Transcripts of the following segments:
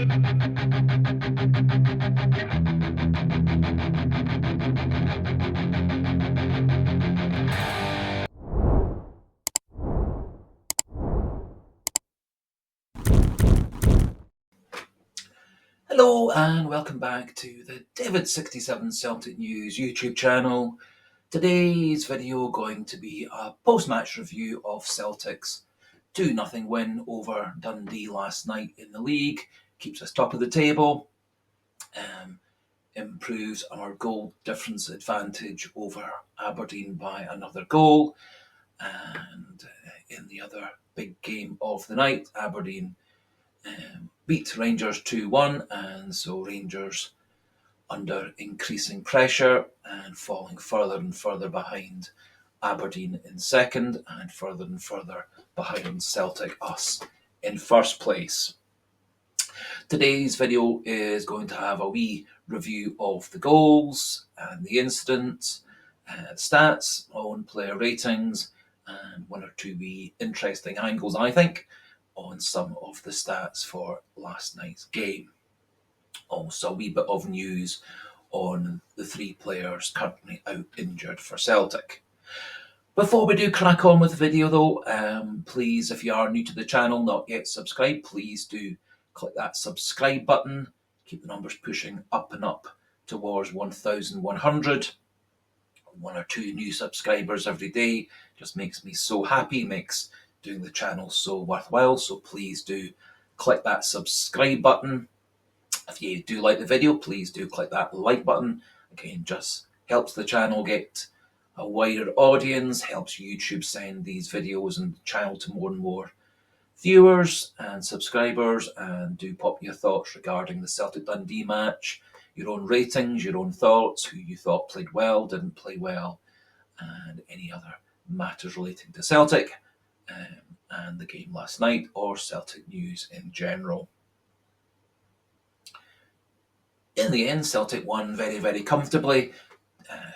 Hello and welcome back to the David67 Celtic News YouTube channel. Today's video going to be a post-match review of Celtic's 2-0 win over Dundee last night in the league. Keeps us top of the table, improves our goal difference advantage over Aberdeen by another goal, and in the other big game of the night, Aberdeen beat Rangers 2-1, and so Rangers under increasing pressure and falling further and further behind Aberdeen in second and further behind Celtic, us, in first place. Today's video is going to have a wee review of the goals and the incidents, stats, own player ratings, and one or two wee interesting angles, I think, on some of the stats for last night's game. Also a wee bit of news on the three players currently out injured for Celtic. Before we do crack on with the video though, please, if you are new to the channel, not yet subscribed, please do click that subscribe button. Keep the numbers pushing up and up towards 1,100. One or two new subscribers every day just makes me so happy, makes doing the channel so worthwhile, so please do click that subscribe button. If you do like the video, please do click that like button. Again, just helps the channel get a wider audience, helps YouTube send these videos and the channel to more and more viewers and subscribers, and do pop your thoughts regarding the Celtic Dundee match, your own ratings, your own thoughts, who you thought played well, didn't play well, and any other matters relating to Celtic and the game last night, or Celtic news in general. In the end, Celtic won very, very comfortably.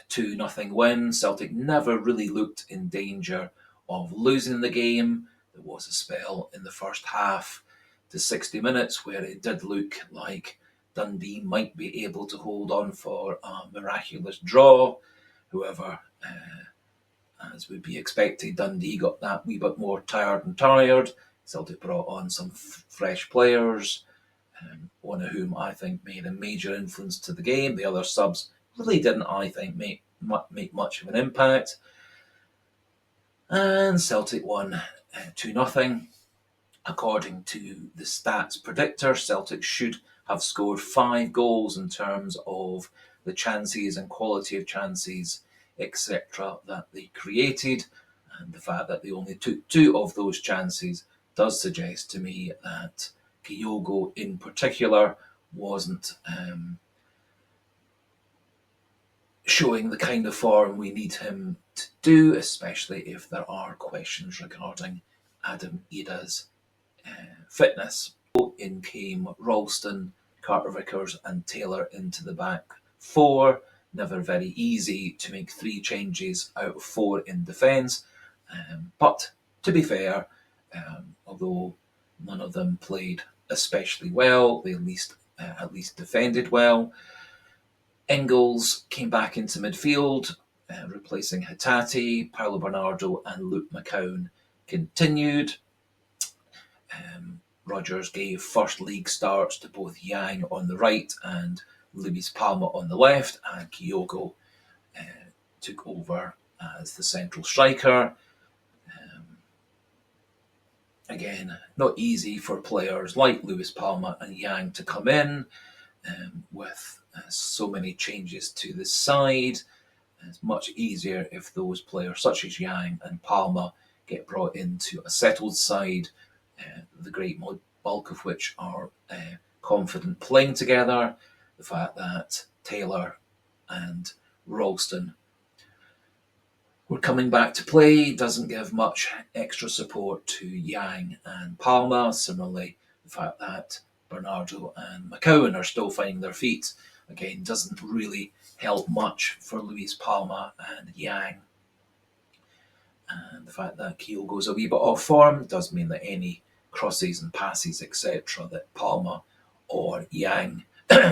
2-0 win. Celtic never really looked in danger of losing the game. There was a spell in the first half to 60 minutes where it did look like Dundee might be able to hold on for a miraculous draw. However, as would be expected, Dundee got that wee bit more tired. Celtic brought on some fresh players, one of whom I think made a major influence to the game. The other subs really didn't, I think, make much of an impact. And Celtic won 2-0. According to the stats predictor, Celtic should have scored 5 goals in terms of the chances and quality of chances, etc., that they created. And the fact that they only took 2 of those chances does suggest to me that Kyogo in particular wasn't showing the kind of form we need him to do, especially if there are questions regarding Adam Idah's fitness. In came Ralston, Carter-Vickers and Taylor into the back 4. Never very easy to make 3 changes out of 4 in defence, but to be fair, although none of them played especially well, they at least defended well. Engels came back into midfield, replacing Hatate. Paolo Bernardo and Luke McCown continued. Rodgers gave first league starts to both Yang on the right and Luis Palma on the left, and Kyogo took over as the central striker. Again, not easy for players like Luis Palma and Yang to come in with so many changes to the side. It's much easier if those players such as Yang and Palma get brought into a settled side, the great bulk of which are confident playing together. The fact that Taylor and Ralston were coming back to play doesn't give much extra support to Yang and Palma. Similarly, the fact that Bernardo and McCowan are still finding their feet, again, doesn't really help much for Luis Palma and Yang. And the fact that Kyogo's a wee bit off form does mean that any crosses and passes, etc., that Palma or Yang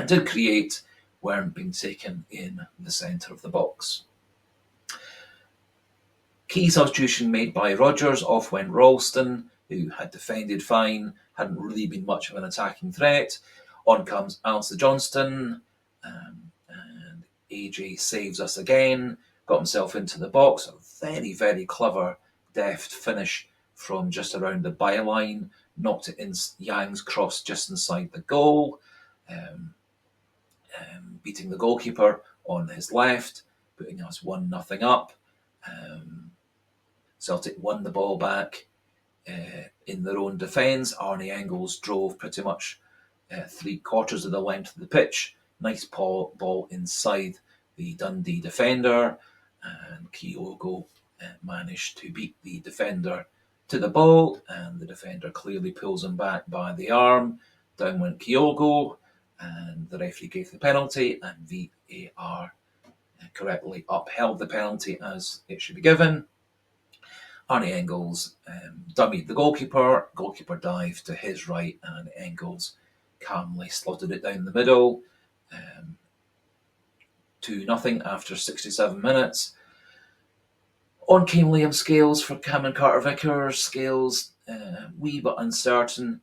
did create weren't being taken in the centre of the box. Key substitution made by Rodgers. Off went Ralston, who had defended fine, hadn't really been much of an attacking threat. On comes Alistair Johnston, and AJ saves us again, got himself into the box. A very, very clever, deft finish from just around the byline, knocked it in Yang's cross just inside the goal, beating the goalkeeper on his left, putting us 1-0 up. Celtic won the ball back in their own defence. Arnie Engels drove pretty much 3/4 of the length of the pitch. Nice ball inside the Dundee defender, and Kyogo managed to beat the defender to the ball, and the defender clearly pulls him back by the arm. Down went Kyogo, and the referee gave the penalty, and VAR correctly upheld the penalty as it should be given. Arnie Engels dummied the goalkeeper. Goalkeeper dived to his right, and Engels calmly slotted it down the middle. 2-0 after 67 minutes. On came Liam Scales for Cameron Carter-Vickers. Scales, wee but uncertain.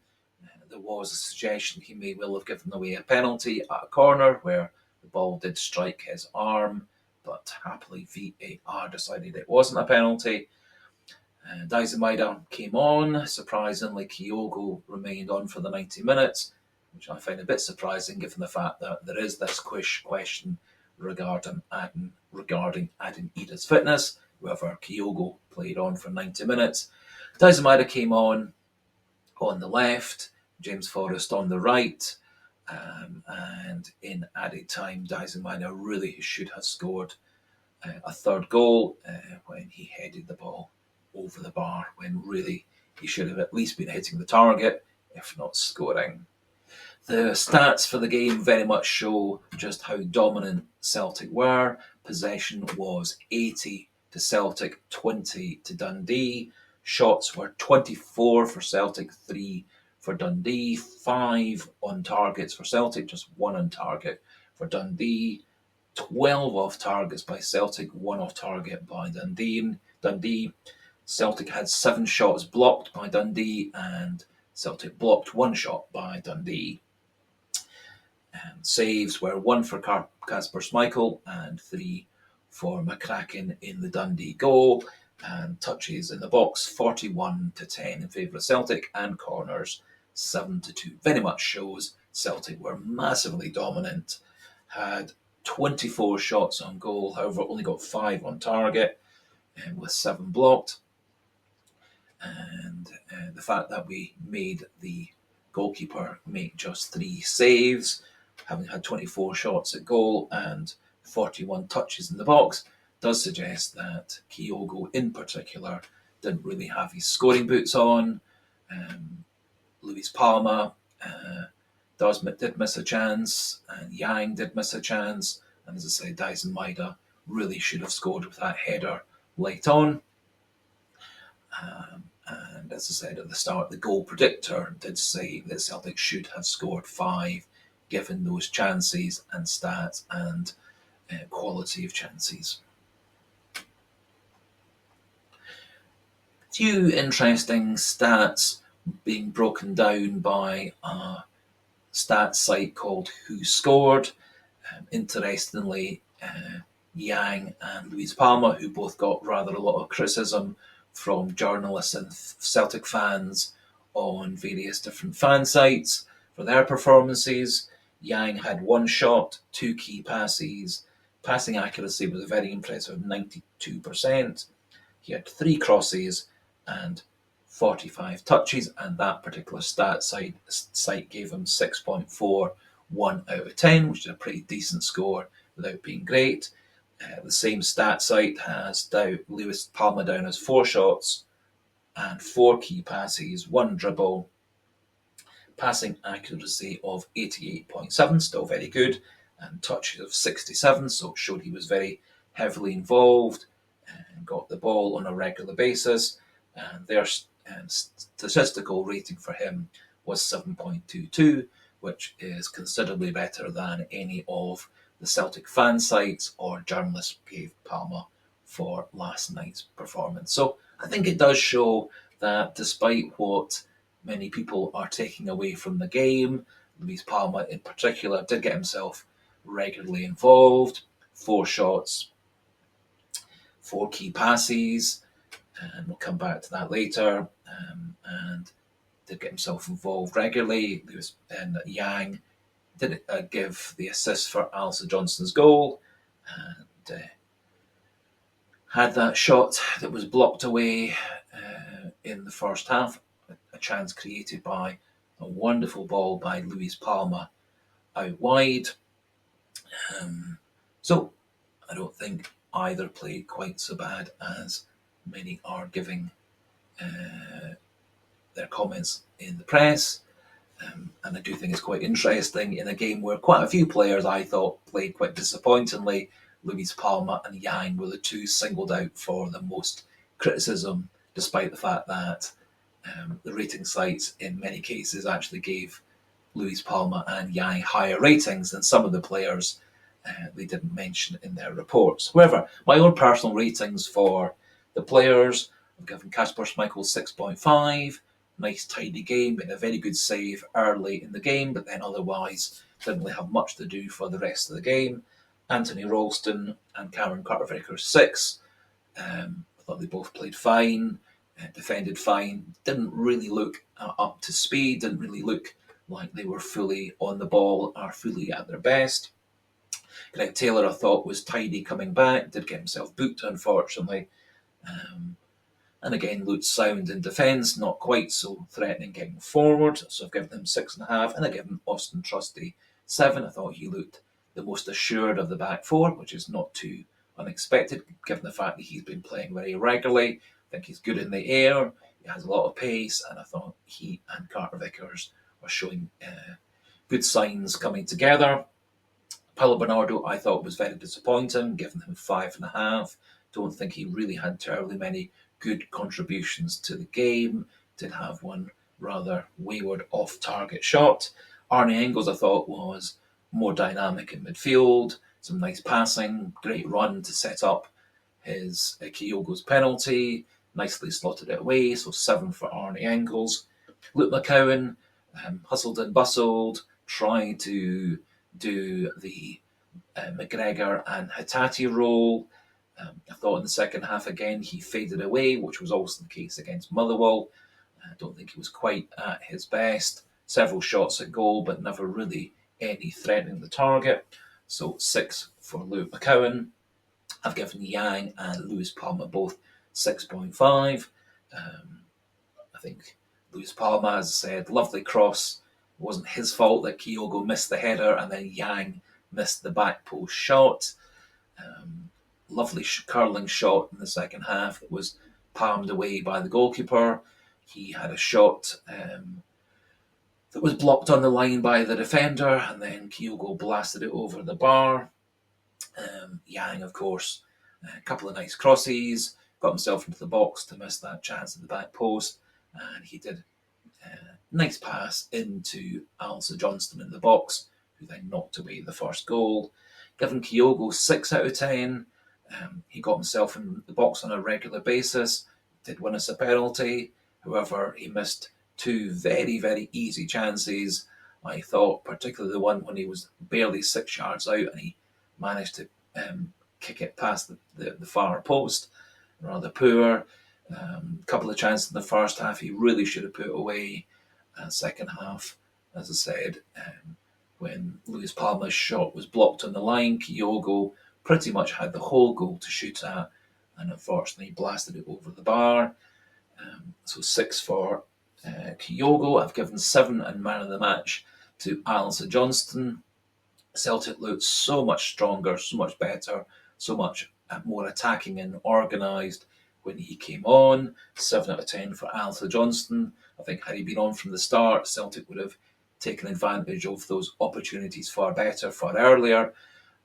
There was a suggestion he may well have given away a penalty at a corner where the ball did strike his arm, but happily VAR decided it wasn't a penalty. Daisen Idah came on. Surprisingly, Kyogo remained on for the 90 minutes, which I find a bit surprising given the fact that there is this question regarding adding Idah's fitness. However, Kyogo played on for 90 minutes. Daisen Idah came on the left, James Forrest on the right, and in added time, Daisen Idah really should have scored a third goal when he headed the ball over the bar, when really he should have at least been hitting the target, if not scoring. The stats for the game very much show just how dominant Celtic were. Possession was 80 to Celtic, 20 to Dundee. Shots were 24 for Celtic, 3 for Dundee. 5 on targets for Celtic, just 1 on target for Dundee. 12 off targets by Celtic, 1 off target by Dundee. Celtic had 7 shots blocked by Dundee, and Celtic blocked 1 shot by Dundee. Saves were 1 for Kasper Schmeichel and 3 for McCracken in the Dundee goal. And touches in the box, 41 to 10 in favour of Celtic, and corners 7 to 2. Very much shows Celtic were massively dominant, had 24 shots on goal, however only got 5 on target, with 7 blocked. And the fact that we made the goalkeeper make just 3 saves, having had 24 shots at goal and 41 touches in the box, does suggest that Kyogo in particular didn't really have his scoring boots on. Luis Palma did miss a chance, and Yang did miss a chance, and as I say, Daisen Idah really should have scored with that header late on. And as I said at the start, the goal predictor did say that Celtic should have scored 5, given those chances and stats and quality of chances. Few interesting stats being broken down by a stats site called Who Scored. Interestingly, Yang and Luis Palma, who both got rather a lot of criticism from journalists and Celtic fans on various different fan sites for their performances. Yang had 1 shot, 2 key passes. Passing accuracy was a very impressive 92%. He had 3 crosses and 45 touches, and that particular stat site gave him 6.41 out of 10, which is a pretty decent score without being great. The same stat site has Luis Palma down as 4 shots and 4 key passes, 1 dribble, passing accuracy of 88.7, still very good, and touches of 67, so it showed he was very heavily involved and got the ball on a regular basis. And their statistical rating for him was 7.22, which is considerably better than any of the Celtic fan sites or journalists gave Palma for last night's performance. So I think it does show that despite what many people are taking away from the game, Luis Palma in particular did get himself regularly involved. 4 shots, 4 key passes, and we'll come back to that later. And did get himself involved regularly. And Yang did give the assist for Alistair Johnston's goal, and had that shot that was blocked away in the first half, a chance created by a wonderful ball by Luis Palma out wide. So I don't think either played quite so bad as many are giving their comments in the press. And I do think it's quite interesting in a game where quite a few players I thought played quite disappointingly. Luis Palma and Yang were the 2 singled out for the most criticism, despite the fact that the rating sites in many cases actually gave Luis Palma and Yang higher ratings than some of the players they didn't mention in their reports. However, my own personal ratings for the players, I've given Kasper Schmeichel 6.5. Nice tidy game, made a very good save early in the game, but then otherwise didn't really have much to do for the rest of the game. Anthony Ralston and Cameron Carter-Vickers 6. I thought they both played fine, defended fine, didn't really look up to speed, didn't really look like they were fully on the ball or fully at their best. Greg Taylor, I thought, was tidy coming back, did get himself booked, unfortunately. And again, looked sound in defence, not quite so threatening getting forward. So I've given him 6.5, and I've given Austin Trusty 7. I thought he looked the most assured of the back 4, which is not too unexpected, given the fact that he's been playing very regularly. I think he's good in the air, he has a lot of pace, and I thought he and Carter-Vickers were showing good signs coming together. Paulo Bernardo, I thought, was very disappointing, giving him 5.5. Don't think he really had terribly many good contributions to the game. Did have one rather wayward off-target shot. Arne Engels, I thought, was more dynamic in midfield. Some nice passing, great run to set up his Kyogo's penalty. Nicely slotted it away, so 7 for Arne Engels. Luke McCowan hustled and bustled, tried to do the McGregor and Hatate role. I thought in the second half again he faded away, which was also the case against Motherwell. I don't think he was quite at his best. Several shots at goal, but never really any threatening the target. So 6 for Luke McCowan. I've given Yang and Luis Palma both 6.5. I think Luis Palma, as I said, lovely cross. It wasn't his fault that Kyogo missed the header and then Yang missed the back post shot. Lovely curling shot in the second half that was palmed away by the goalkeeper. He had a shot that was blocked on the line by the defender, and then Kyogo blasted it over the bar. Yang, of course, a couple of nice crosses, got himself into the box to miss that chance at the back post, and he did a nice pass into Alistair Johnston in the box, who then knocked away the first goal. Given Kyogo 6 out of 10. He got himself in the box on a regular basis, did win us a penalty. However, he missed 2 very, very easy chances. I thought, particularly the one when he was barely 6 yards out and he managed to kick it past the far post. Rather poor. A couple of chances in the first half he really should have put away. Second half, as I said, when Luis Palma's shot was blocked on the line, Kyogo pretty much had the whole goal to shoot at, and unfortunately blasted it over the bar. So 6 for Kyogo. I've given 7 and man of the match to Alistair Johnston. Celtic looked so much stronger, so much better, so much more attacking and organised when he came on. 7 out of 10 for Alistair Johnston. I think had he been on from the start, Celtic would have taken advantage of those opportunities far better, far earlier.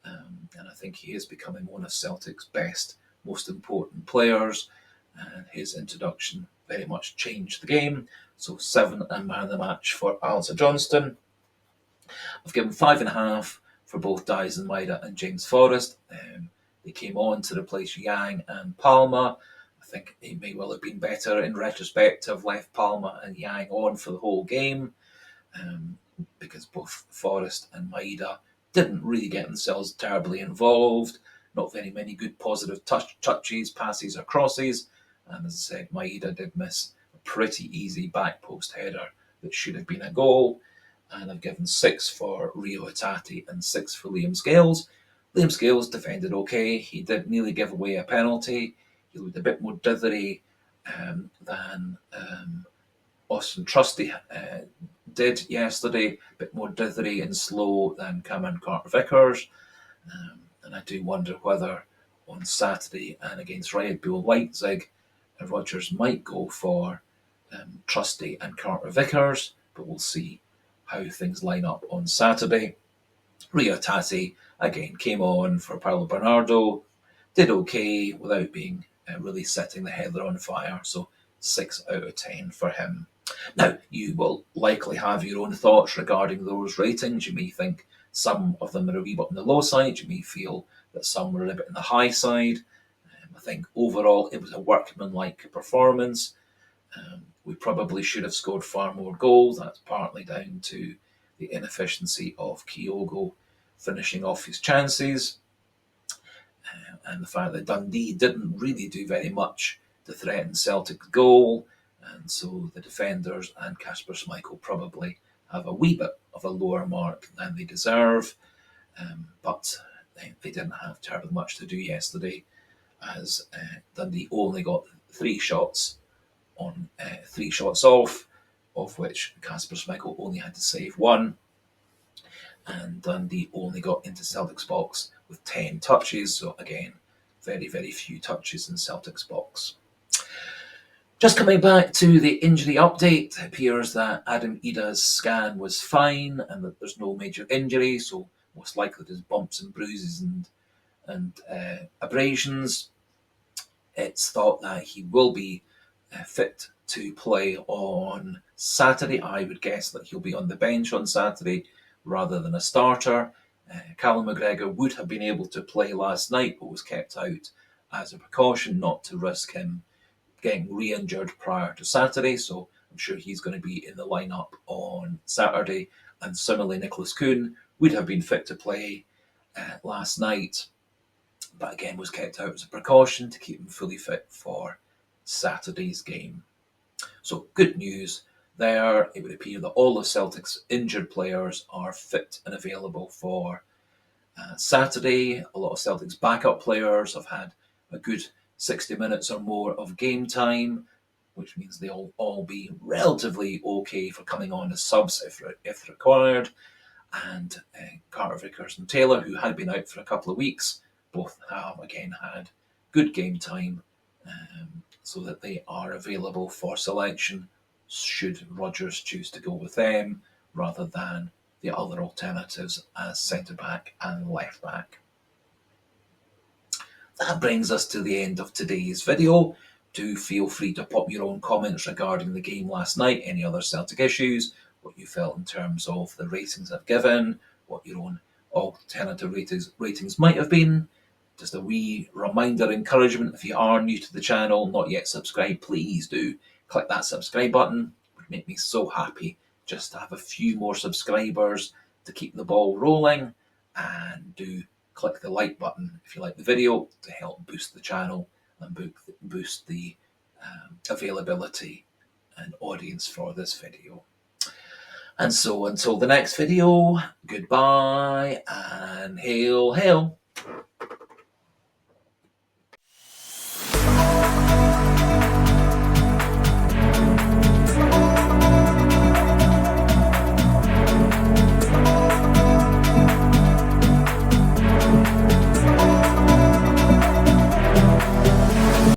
And I think he is becoming one of Celtic's best, most important players. And his introduction very much changed the game. So 7 and man of the match for Alistair Johnston. I've given 5.5 for both Dyes and Idah and James Forrest. They came on to replace Yang and Palma. I think it may well have been better in retrospect to have left Palma and Yang on for the whole game, because both Forrest and Idah didn't really get themselves terribly involved. Not very many good positive touches, passes or crosses. And as I said, Idah did miss a pretty easy back post header that should have been a goal. And I've given 6 for Rio Hatate and 6 for Liam Scales. Liam Scales defended okay. He did nearly give away a penalty. He looked a bit more dithery than Austin Trusty did yesterday. A bit more dithery and slow than Cameron Carter-Vickers. And I do wonder whether on Saturday and against Red Bull Leipzig, Rodgers might go for Trusty and Carter-Vickers, but we'll see how things line up on Saturday. Rio Hatate again came on for Paolo Bernardo, did okay without being really setting the heather on fire, so 6 out of 10 for him. Now, you will likely have your own thoughts regarding those ratings. You may think some of them are a wee bit on the low side. You may feel that some were a bit on the high side. I think overall it was a workmanlike performance. We probably should have scored far more goals. That's partly down to the inefficiency of Kyogo finishing off his chances, and the fact that Dundee didn't really do very much to threaten Celtic's goal, and so the defenders and Kasper Schmeichel probably have a wee bit of a lower mark than they deserve, but they didn't have terribly much to do yesterday, as Dundee only got 3 shots on 3 shots off, of which Kasper Schmeichel only had to save 1, and Dundee only got into Celtic's box with 10 touches, so again, very, very few touches in Celtic's box. Just coming back to the injury update, it appears that Adam Idah's scan was fine and that there's no major injury, so most likely there's bumps and bruises and abrasions. It's thought that he will be fit to play on Saturday. I would guess that he'll be on the bench on Saturday rather than a starter. Callum McGregor would have been able to play last night, but was kept out as a precaution not to risk him getting re-injured prior to Saturday, so I'm sure he's going to be in the lineup on Saturday. And similarly, Nicholas Kuhn would have been fit to play last night, but again was kept out as a precaution to keep him fully fit for Saturday's game. So good news there. It would appear that all of Celtic's injured players are fit and available for Saturday. A lot of Celtic's backup players have had a good 60 minutes or more of game time, which means they'll all be relatively okay for coming on as subs if required. And Carter-Vickers and Taylor, who had been out for a couple of weeks, both have again had good game time, so that they are available for selection should Rodgers choose to go with them rather than the other alternatives as centre-back and left-back. That brings us to the end of today's video. Do feel free to pop your own comments regarding the game last night, any other Celtic issues, what you felt in terms of the ratings I've given, what your own alternative ratings might have been. Just a wee reminder, encouragement, if you are new to the channel, not yet subscribed, please do click that subscribe button. It would make me so happy just to have a few more subscribers to keep the ball rolling, and do click the like button if you like the video to help boost the channel and boost the availability and audience for this video. And so until the next video, goodbye and hail, hail.